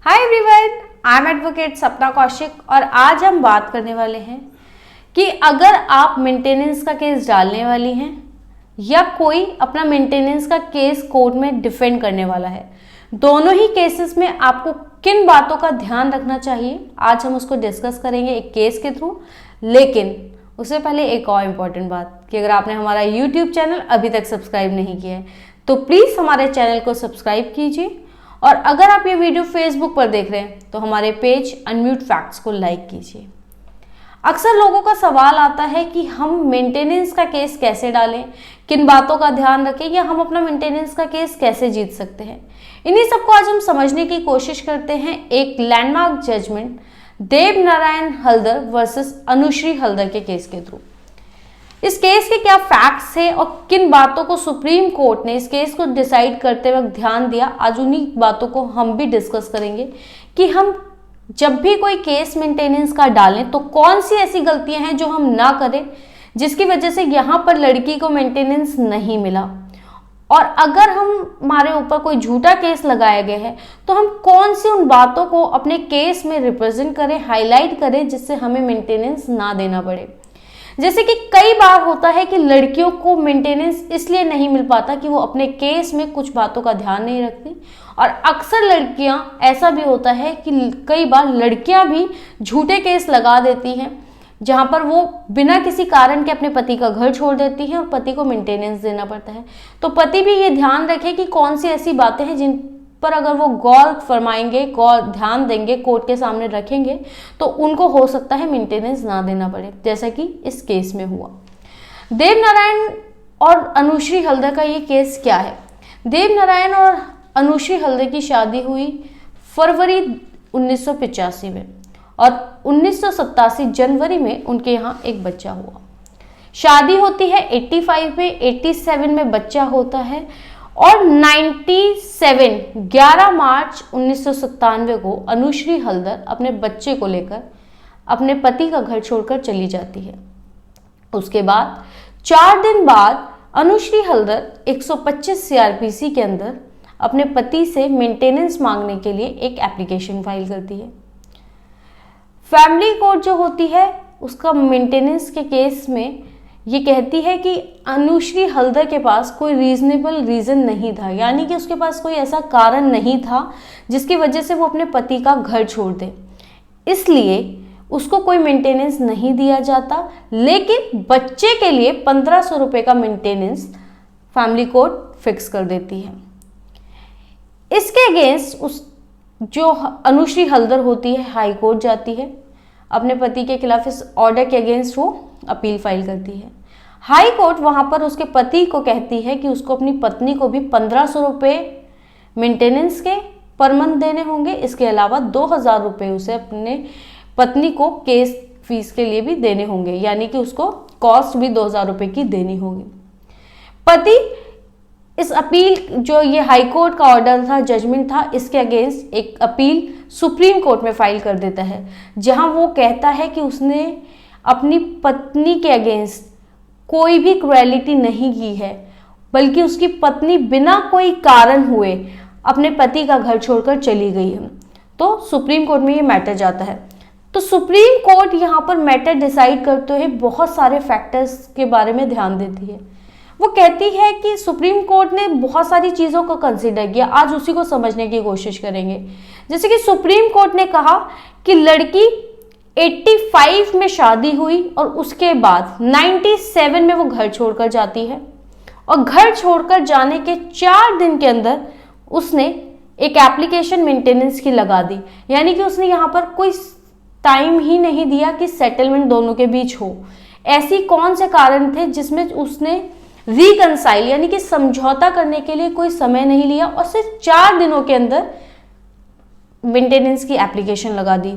Hi everyone, I am advocate सपना कौशिक और आज हम बात करने वाले हैं कि अगर आप मेंटेनेंस का केस डालने वाली हैं या कोई अपना मेंटेनेंस का केस कोर्ट में डिफेंड करने वाला है, दोनों ही केसेस में आपको किन बातों का ध्यान रखना चाहिए, आज हम उसको डिस्कस करेंगे एक केस के थ्रू। लेकिन उससे पहले एक और इम्पॉर्टेंट बात कि अगर आपने हमारा यूट्यूब चैनल अभी तक सब्सक्राइब नहीं किया है तो प्लीज़ हमारे चैनल को सब्सक्राइब कीजिए, और अगर आप ये वीडियो फेसबुक पर देख रहे हैं तो हमारे पेज अनम्यूट फैक्ट्स को लाइक कीजिए। अक्सर लोगों का सवाल आता है कि हम मेंटेनेंस का केस कैसे डालें, किन बातों का ध्यान रखें, या हम अपना मेंटेनेंस का केस कैसे जीत सकते हैं। इन्हीं सबको आज हम समझने की कोशिश करते हैं एक लैंडमार्क जजमेंट देव नारायण हल्दर वर्सेस अनुश्री हल्दर के केस के थ्रू। इस केस के क्या फैक्ट्स थे और किन बातों को सुप्रीम कोर्ट ने इस केस को डिसाइड करते वक्त ध्यान दिया, आज उन्हीं बातों को हम भी डिस्कस करेंगे कि हम जब भी कोई केस मेंटेनेंस का डालें तो कौन सी ऐसी गलतियां हैं जो हम ना करें जिसकी वजह से यहाँ पर लड़की को मेंटेनेंस नहीं मिला, और अगर हमारे ऊपर कोई झूठा केस लगाया गया है तो हम कौन सी उन बातों को अपने केस में रिप्रेजेंट करें, हाईलाइट करें, जिससे हमें मेंटेनेंस ना देना पड़े। जैसे कि कई बार होता है कि लड़कियों को मेंटेनेंस इसलिए नहीं मिल पाता कि वो अपने केस में कुछ बातों का ध्यान नहीं रखती, और अक्सर लड़कियां ऐसा भी होता है कि कई बार लड़कियां भी झूठे केस लगा देती हैं जहां पर वो बिना किसी कारण के अपने पति का घर छोड़ देती हैं और पति को मेंटेनेंस देना पड़ता है। तो पति भी ये ध्यान रखे कि कौन सी ऐसी बातें हैं जिन पर अगर वो गौर फरमाएंगे, गौर ध्यान देंगे, कोर्ट के सामने रखेंगे तो उनको हो सकता है मेंटेनेंस ना देना पड़े, जैसा कि इस केस में हुआ। देव नारायण और अनुश्री हल्दर का ये केस क्या है। देव नारायण और अनुश्री हल्दर की शादी हुई फरवरी 1985 में और 1987 जनवरी में उनके यहाँ एक बच्चा हुआ। शादी होती है 85 में, 87 में बच्चा होता है, और 11 मार्च 1997 को अनुश्री हल्दर अपने बच्चे को लेकर अपने पति का घर छोड़कर चली जाती है। उसके बाद 4 दिन बाद अनुश्री हल्दर 125 सीआरपीसी के अंदर अपने पति से मेंटेनेंस मांगने के लिए एक एप्लीकेशन फाइल करती है। फैमिली कोर्ट जो होती है उसका मेंटेनेंस के केस में ये कहती है कि अनुश्री हल्दर के पास कोई रीजनेबल रीज़न नहीं था, यानी कि उसके पास कोई ऐसा कारण नहीं था जिसकी वजह से वो अपने पति का घर छोड़ दे, इसलिए उसको कोई मेंटेनेंस नहीं दिया जाता। लेकिन बच्चे के लिए 1500 रुपये का मेंटेनेंस फैमिली कोर्ट फिक्स कर देती है। इसके अगेंस्ट उस जो अनुश्री हल्दर होती है हाई कोर्ट जाती है, अपने पति के खिलाफ इस ऑर्डर के अगेंस्ट वो अपील फाइल करती है। हाई कोर्ट वहां पर उसके पति को कहती है कि उसको अपनी पत्नी को भी 1500 रुपये मेंटेनेंस के पर मंथ देने होंगे, इसके अलावा 2000 रुपये उसे अपने पत्नी को केस फीस के लिए भी देने होंगे, यानी कि उसको कॉस्ट भी 2000 रुपये की देनी होगी। पति इस अपील, जो ये हाई कोर्ट का ऑर्डर था, जजमेंट था, इसके अगेंस्ट एक अपील सुप्रीम कोर्ट में फाइल कर देता है, जहां वो कहता है कि उसने अपनी पत्नी के अगेंस्ट कोई भी क्रुएलिटी नहीं की है, बल्कि उसकी पत्नी बिना कोई कारण हुए अपने पति का घर छोड़कर चली गई है। तो सुप्रीम कोर्ट में ये मैटर जाता है। तो सुप्रीम कोर्ट यहाँ पर मैटर डिसाइड करते हुए बहुत सारे फैक्टर्स के बारे में ध्यान देती है। वो कहती है कि सुप्रीम कोर्ट ने बहुत सारी चीज़ों को कंसिडर किया, आज उसी को समझने की कोशिश करेंगे। जैसे कि सुप्रीम कोर्ट ने कहा कि लड़की 85 में शादी हुई और उसके बाद 97 में वो घर छोड़कर जाती है, और घर छोड़कर जाने के 4 दिन के अंदर उसने एक एप्लीकेशन मेंटेनेंस की लगा दी, यानी कि उसने यहाँ पर कोई टाइम ही नहीं दिया कि सेटलमेंट दोनों के बीच हो। ऐसी कौन से कारण थे जिसमें उसने रिकंसाइल यानी कि समझौता करने के लिए कोई समय नहीं लिया और सिर्फ 4 दिनों के अंदर मेंटेनेंस की एप्लीकेशन लगा दी।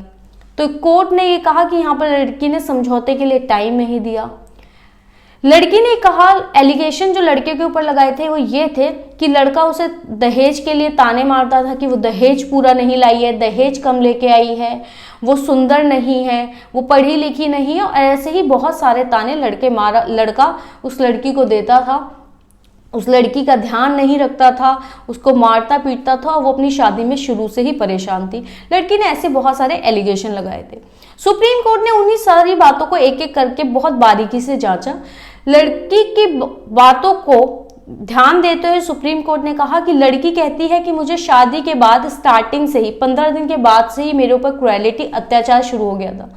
तो कोर्ट ने ये कहा कि यहाँ पर लड़की ने समझौते के लिए टाइम नहीं दिया। लड़की ने कहा, एलिगेशन जो लड़के के ऊपर लगाए थे वो ये थे कि लड़का उसे दहेज के लिए ताने मारता था कि वो दहेज पूरा नहीं लाई है, दहेज कम लेके आई है, वो सुंदर नहीं है, वो पढ़ी लिखी नहीं है, और ऐसे ही बहुत सारे ताने लड़का उस लड़की को देता था। उस लड़की का ध्यान नहीं रखता था, उसको मारता पीटता था और वो अपनी शादी में शुरू से ही परेशान थी। लड़की ने ऐसे बहुत सारे एलिगेशन लगाए थे। सुप्रीम कोर्ट ने उन्हीं सारी बातों को एक एक करके बहुत बारीकी से जांचा। लड़की की बातों को ध्यान देते हुए सुप्रीम कोर्ट ने कहा कि लड़की कहती है कि मुझे शादी के बाद स्टार्टिंग से ही 15 दिन के बाद से ही मेरे ऊपर क्रूएलिटी, अत्याचार शुरू हो गया था।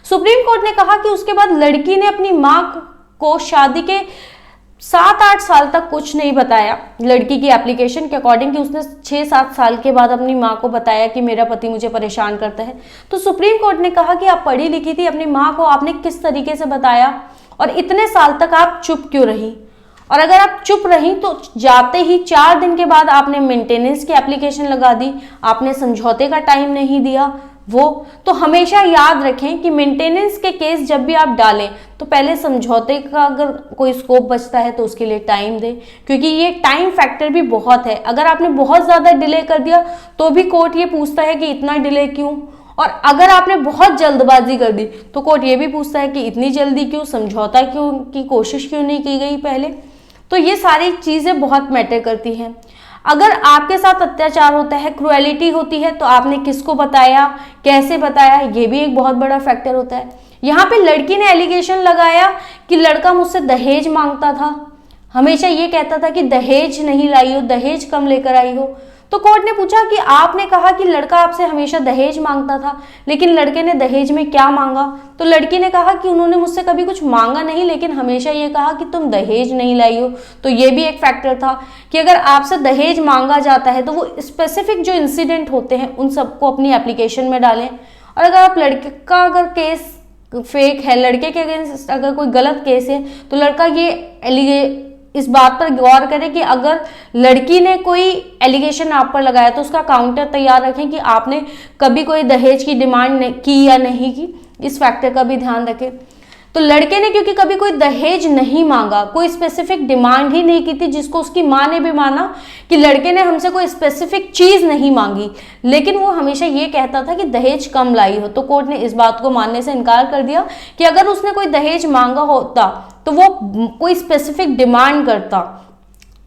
सुप्रीम कोर्ट ने कहा कि उसके बाद लड़की ने अपनी मां को शादी के 7-8 साल तक कुछ नहीं बताया। लड़की की एप्लीकेशन के अकॉर्डिंग कि उसने 6-7 साल के बाद अपनी माँ को बताया कि मेरा पति मुझे परेशान करता है। तो सुप्रीम कोर्ट ने कहा कि आप पढ़ी लिखी थी, अपनी माँ को आपने किस तरीके से बताया और इतने साल तक आप चुप क्यों रही? और अगर आप चुप रही तो जाते ही 4 दिन के बाद आपने मेंटेनेंस की एप्लीकेशन लगा दी, आपने समझौते का टाइम नहीं दिया। वो तो हमेशा याद रखें कि मेंटेनेंस के केस जब भी आप डालें तो पहले समझौते का अगर कोई स्कोप बचता है तो उसके लिए टाइम दें, क्योंकि ये टाइम फैक्टर भी बहुत है। अगर आपने बहुत ज़्यादा डिले कर दिया तो भी कोर्ट ये पूछता है कि इतना डिले क्यों, और अगर आपने बहुत जल्दबाजी कर दी तो कोर्ट ये भी पूछता है कि इतनी जल्दी क्यों, समझौता क्यों की कोशिश क्यों नहीं की गई पहले। तो ये सारी चीज़ें बहुत मैटर करती हैं। अगर आपके साथ अत्याचार होता है, क्रूएलिटी होती है, तो आपने किसको बताया, कैसे बताया, ये भी एक बहुत बड़ा फैक्टर होता है। यहाँ पे लड़की ने एलिगेशन लगाया कि लड़का मुझसे दहेज मांगता था, हमेशा ये कहता था कि दहेज नहीं लाई हो, दहेज कम लेकर आई हो। तो कोर्ट ने पूछा कि आपने कहा कि लड़का आपसे हमेशा दहेज मांगता था, लेकिन लड़के ने दहेज में क्या मांगा? तो लड़की ने कहा कि उन्होंने मुझसे कभी कुछ मांगा नहीं, लेकिन हमेशा ये कहा कि तुम दहेज नहीं लाई हो। तो ये भी एक फैक्टर था कि अगर आपसे दहेज मांगा जाता है तो वो स्पेसिफिक जो इंसिडेंट होते हैं उन सबको अपनी एप्लीकेशन में डालें। और अगर आप लड़के का अगर केस फेक है, लड़के के अगेंस्ट अगर कोई गलत केस है, तो लड़का ये इस बात पर गौर करें कि अगर लड़की ने कोई एलिगेशन आप पर लगाया तो उसका काउंटर तैयार रखें कि आपने कभी कोई दहेज की डिमांड की या नहीं की। इस फैक्टर का भी ध्यान रखें। तो लड़के ने क्योंकि कभी कोई दहेज नहीं मांगा, कोई स्पेसिफिक डिमांड ही नहीं की थी, जिसको उसकी माँ ने भी माना कि लड़के ने हमसे कोई स्पेसिफिक चीज नहीं मांगी, लेकिन वो हमेशा ये कहता था कि दहेज कम लाई हो। तो कोर्ट ने इस बात को मानने से इनकार कर दिया कि अगर उसने कोई दहेज मांगा होता तो वो कोई स्पेसिफिक डिमांड करता।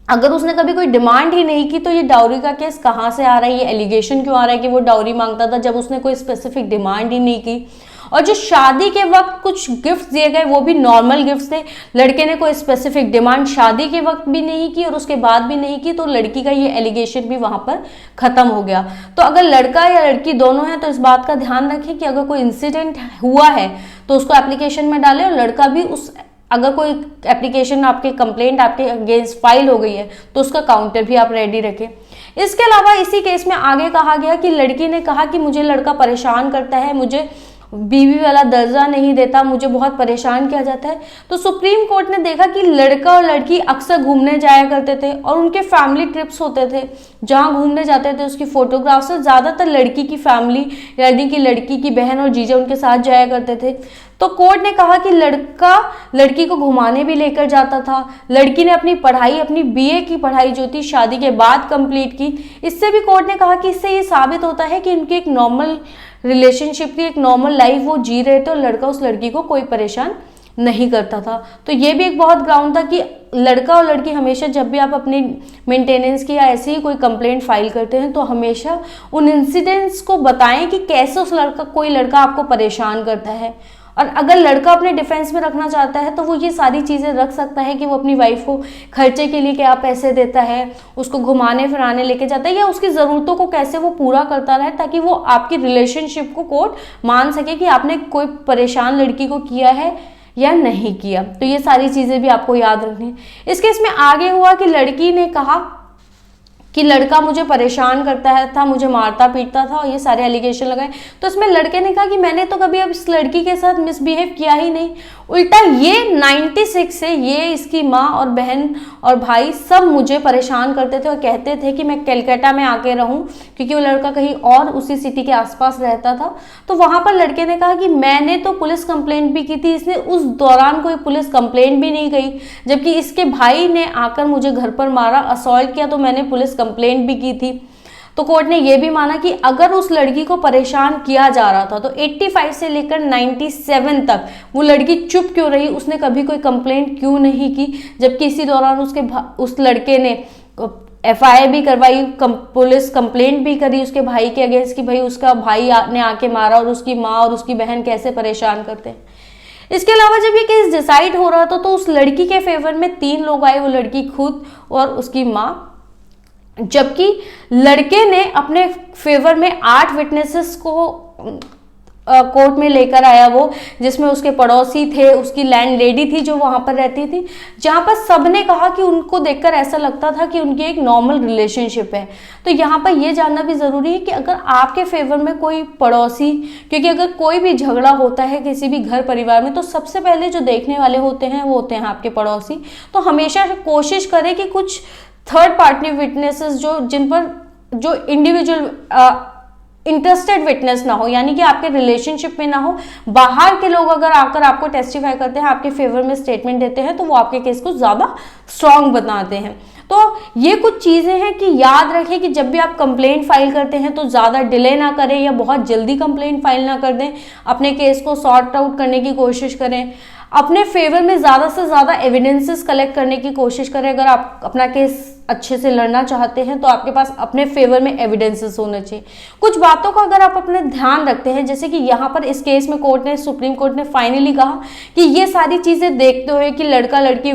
अगर उसने कभी कोई डिमांड ही नहीं की तो ये डाउरी का केस कहाँ से आ रहा है, ये एलिगेशन क्यों आ रहा है कि वो डाउरी मांगता था जब उसने कोई स्पेसिफिक डिमांड ही नहीं की। और जो शादी के वक्त कुछ गिफ्ट दिए गए वो भी नॉर्मल गिफ्ट थे, लड़के ने कोई स्पेसिफिक डिमांड शादी के वक्त भी नहीं की और उसके बाद भी नहीं की, तो लड़की का ये एलिगेशन भी वहां पर खत्म हो गया। तो अगर लड़का या लड़की दोनों हैं तो इस बात का ध्यान रखें कि अगर कोई इंसिडेंट हुआ है तो उसको एप्लीकेशन में डालें, और लड़का भी उस अगर कोई एप्लीकेशन आपके कंप्लेंट आपके अगेंस्ट फाइल हो गई है तो उसका काउंटर भी आप रेडी रखें। इसके अलावा इसी केस में आगे कहा गया कि लड़की ने कहा कि मुझे लड़का परेशान करता है, मुझे बीवी वाला दर्जा नहीं देता, मुझे बहुत परेशान किया जाता है। तो सुप्रीम कोर्ट ने देखा कि लड़का और लड़की अक्सर घूमने जाया करते थे और उनके फैमिली ट्रिप्स होते थे, जहाँ घूमने जाते थे उसकी फोटोग्राफ्स ज़्यादातर लड़की की फैमिली यानी कि लड़की की बहन और जीजा उनके साथ जाया करते थे। तो कोर्ट ने कहा कि लड़का लड़की को घुमाने भी लेकर जाता था। लड़की ने अपनी पढ़ाई, अपनी बीए की पढ़ाई जो थी शादी के बाद कंप्लीट की। इससे भी कोर्ट ने कहा कि इससे ये साबित होता है कि उनकी एक नॉर्मल रिलेशनशिप थी, एक नॉर्मल लाइफ वो जी रहे थे और लड़का उस लड़की को कोई परेशान नहीं करता था। तो ये भी एक बहुत ग्राउंड था कि लड़का और लड़की हमेशा जब भी आप अपनी मेंटेनेंस की या ऐसे ही कोई कंप्लेंट फाइल करते हैं तो हमेशा उन इंसिडेंट्स को बताएं कि कैसे उस कोई लड़का आपको परेशान करता है। और अगर लड़का अपने डिफेंस में रखना चाहता है तो वो ये सारी चीज़ें रख सकता है कि वो अपनी वाइफ को खर्चे के लिए क्या पैसे देता है, उसको घुमाने फिराने लेके जाता है, या उसकी ज़रूरतों को कैसे वो पूरा करता रहे, ताकि वो आपकी रिलेशनशिप को कोर्ट मान सके कि आपने कोई परेशान लड़की को किया है या नहीं किया। तो ये सारी चीज़ें भी आपको याद रखनी है। इस केस में आगे हुआ कि लड़की ने कहा कि लड़का मुझे परेशान करता है था, मुझे मारता पीटता था और ये सारे एलिगेशन लगाए। तो इसमें लड़के ने कहा कि मैंने तो कभी अब इस लड़की के साथ मिसबिहेव किया ही नहीं, उल्टा ये 96 से ये इसकी माँ और बहन और भाई सब मुझे परेशान करते थे और कहते थे कि मैं कलकत्ता में आके रहूं, क्योंकि वो लड़का कहीं और उसी सिटी के आसपास रहता था। तो वहां पर लड़के ने कहा कि मैंने तो पुलिस कंप्लेंट भी की थी, इसने उस दौरान कोई पुलिस कंप्लेंट भी नहीं की, जबकि इसके भाई ने आकर मुझे घर पर मारा, असॉल्ट किया, तो मैंने पुलिस कंप्लेंट भी की थी। तो कोर्ट ने यह भी माना कि अगर उस लड़की को परेशान किया जा रहा था तो 85 से लेकर 97 तक वो लड़की चुप क्यों रही, उसने कभी कोई कंप्लेंट क्यों नहीं की, जबकि इसी दौरान उस लड़के ने FIR भी करवाई, पुलिस कंप्लेंट भी करी उसके भाई के अगेंस्ट कि भाई उसका भाई ने आके मारा और उसकी माँ और उसकी बहन कैसे परेशान करते हैं। इसके अलावा जब ये केस डिसाइड हो रहा था तो उस लड़की के फेवर में 3 लोग आए, वो लड़की खुद और उसकी माँ, जबकि लड़के ने अपने फेवर में 8 विटनेसेस को कोर्ट में लेकर आया, वो जिसमें उसके पड़ोसी थे, उसकी लैंडलेडी थी जो वहां पर रहती थी, जहां पर सबने कहा कि उनको देखकर ऐसा लगता था कि उनकी एक नॉर्मल रिलेशनशिप है। तो यहाँ पर यह जानना भी जरूरी है कि अगर आपके फेवर में कोई पड़ोसी, क्योंकि अगर कोई भी झगड़ा होता है किसी भी घर परिवार में तो सबसे पहले जो देखने वाले होते हैं वो होते हैं आपके पड़ोसी। तो हमेशा कोशिश करें कि कुछ थर्ड पार्टी विटनेसेस जो इंडिविजुअल इंटरेस्टेड विटनेस ना हो, यानी कि आपके रिलेशनशिप में ना हो, बाहर के लोग अगर आकर आपको टेस्टिफाई करते हैं, आपके फेवर में स्टेटमेंट देते हैं तो वो आपके केस को ज्यादा स्ट्रांग बनाते हैं। तो ये कुछ चीजें हैं कि याद रखें कि जब भी आप कंप्लेंट फाइल करते हैं तो ज्यादा डिले ना करें या बहुत जल्दी कंप्लेंट फाइल ना कर दें, अपने केस को सॉर्ट आउट करने की कोशिश करें, अपने फेवर में ज्यादा से ज्यादा एविडेंसेस कलेक्ट करने की कोशिश करें। अगर आप अपना केस अच्छे से लड़ना चाहते हैं तो आपके पास अपने फेवर में एविडेंसेस होने चाहिए। कुछ बातों का अगर आप अपने ध्यान रखते हैं, जैसे कि यहाँ पर इस केस में सुप्रीम कोर्ट ने फाइनली कहा कि ये सारी चीजें देखते हुए कि लड़का लड़की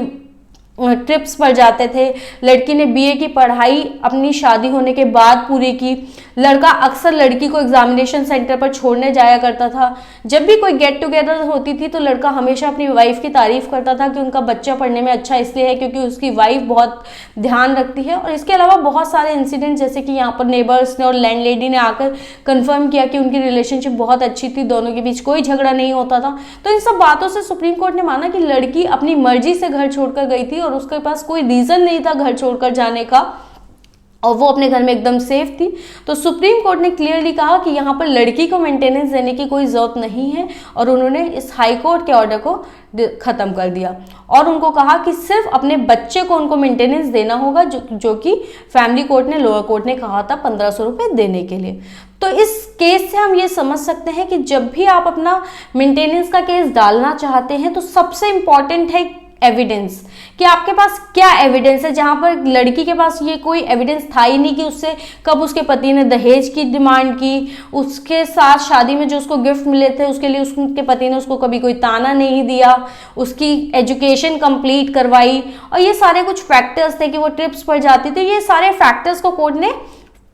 ट्रिप्स पर जाते थे, लड़की ने BA की पढ़ाई अपनी शादी होने के बाद पूरी की, लड़का अक्सर लड़की को एग्जामिनेशन सेंटर पर छोड़ने जाया करता था, जब भी कोई गेट टुगेदर होती थी तो लड़का हमेशा अपनी वाइफ की तारीफ करता था कि उनका बच्चा पढ़ने में अच्छा इसलिए है क्योंकि उसकी वाइफ बहुत ध्यान रखती है। और इसके अलावा बहुत सारे इंसिडेंट, जैसे कि यहाँ पर नेबर्स ने और लैंडलेडी ने आकर कंफर्म किया कि उनकी रिलेशनशिप बहुत अच्छी थी, दोनों के बीच कोई झगड़ा नहीं होता था। तो इन सब बातों से सुप्रीम कोर्ट ने माना कि लड़की अपनी मर्जी से घर छोड़कर गई थी और उसके पास कोई रीजन नहीं था घर छोड़कर जाने का और वो अपने घर में एकदम सेफ थी। तो सुप्रीम कोर्ट ने क्लियरली कहा कि यहाँ पर लड़की को मेंटेनेंस देने की कोई जरूरत नहीं है और उन्होंने इस हाई कोर्ट के ऑर्डर को खत्म कर दिया और उनको कहा कि सिर्फ अपने बच्चे को उनको मेंटेनेंस देना होगा, जो कि फैमिली कोर्ट ने, लोअर कोर्ट ने कहा था 1500 रुपये देने के लिए। तो इस केस से हम ये समझ सकते हैं कि जब भी आप अपना मेंटेनेंस का केस डालना चाहते हैं तो सबसे इंपॉर्टेंट है एविडेंस, कि आपके पास क्या एविडेंस है। जहां पर लड़की के पास ये कोई एविडेंस था ही नहीं कि उससे कब उसके पति ने दहेज की डिमांड की, उसके साथ शादी में जो उसको गिफ्ट मिले थे उसके लिए उसके पति ने उसको कभी कोई ताना नहीं दिया, उसकी एजुकेशन कंप्लीट करवाई, और ये सारे कुछ फैक्टर्स थे कि वो ट्रिप्स पर जाती थी, ये सारे फैक्टर्स को कोर्ट ने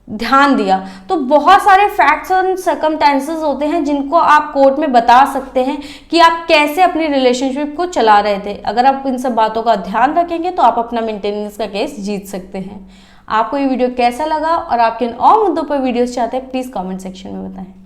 ध्यान दिया। तो बहुत सारे फैक्ट्स और सर्कमस्टेंसेस होते हैं जिनको आप कोर्ट में बता सकते हैं कि आप कैसे अपनी रिलेशनशिप को चला रहे थे। अगर आप इन सब बातों का ध्यान रखेंगे तो आप अपना मेंटेनेंस का केस जीत सकते हैं। आपको ये वीडियो कैसा लगा और आप किन और मुद्दों पर वीडियोस चाहते हैं प्लीज कमेंट सेक्शन में बताएं।